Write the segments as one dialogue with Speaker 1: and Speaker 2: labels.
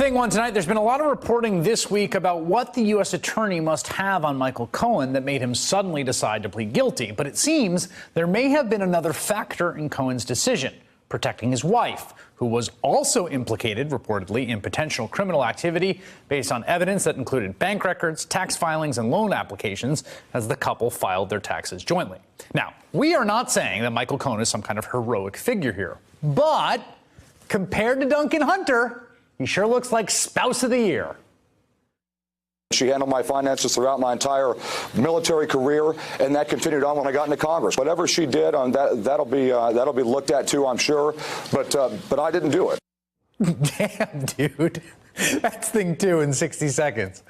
Speaker 1: Thing one tonight, there's been a lot of reporting this week about what the U.S. attorney must have on Michael Cohen that made him suddenly decide to plead guilty. But it seems there may have been another factor in Cohen's decision, protecting his wife, who was also implicated, reportedly, in potential criminal activity based on evidence that included bank records, tax filings, and loan applications as the couple filed their taxes jointly. Now, we are not saying that Michael Cohen is some kind of heroic figure here, but compared to Duncan Hunter, he sure looks like Spouse of the Year.
Speaker 2: She handled my finances throughout my entire military career, and that continued on when I got into Congress. Whatever she did on that'll be looked at too, I'm sure. But I didn't do it.
Speaker 1: Damn, dude. That's thing two in 60 seconds.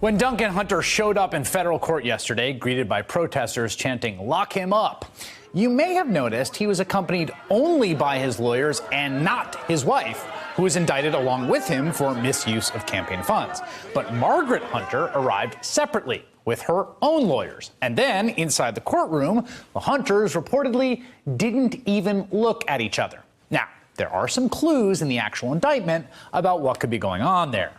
Speaker 1: When Duncan Hunter showed up in federal court yesterday, greeted by protesters chanting, "Lock him up," you may have noticed he was accompanied only by his lawyers and not his wife, who was indicted along with him for misuse of campaign funds. But Margaret Hunter arrived separately with her own lawyers. And then, inside the courtroom, the Hunters reportedly didn't even look at each other. Now, there are some clues in the actual indictment about what could be going on there.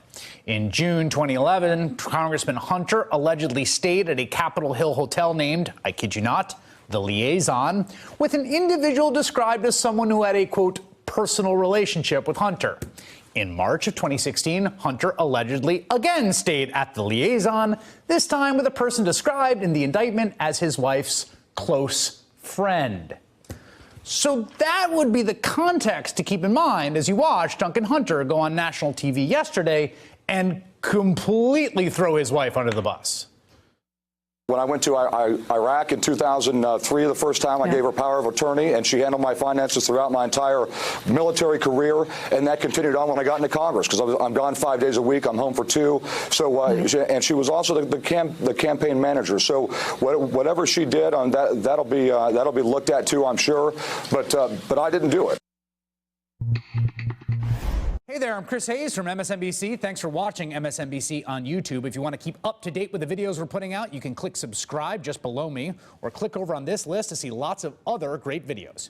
Speaker 1: In June 2011, Congressman Hunter allegedly stayed at a Capitol Hill hotel named, I kid you not, The Liaison, with an individual described as someone who had a, quote, personal relationship with Hunter. In March of 2016, Hunter allegedly again stayed at The Liaison, this time with a person described in the indictment as his wife's close friend. So that would be the context to keep in mind as you watch Duncan Hunter go on national TV yesterday and completely throw his wife under the bus.
Speaker 2: When I went to Iraq in 2003, the first time I gave her power of attorney, and she handled my finances throughout my entire military career, and that continued on when I got into Congress, because I'm gone 5 days a week, I'm home for 2. So, and she was also the campaign manager. So, whatever she did on that'll be looked at too, I'm sure. But I didn't do it.
Speaker 1: Hey there, I'm Chris Hayes from MSNBC. Thanks for watching MSNBC on YouTube. If you want to keep up to date with the videos we're putting out, you can click subscribe just below me, or click over on this list to see lots of other great videos.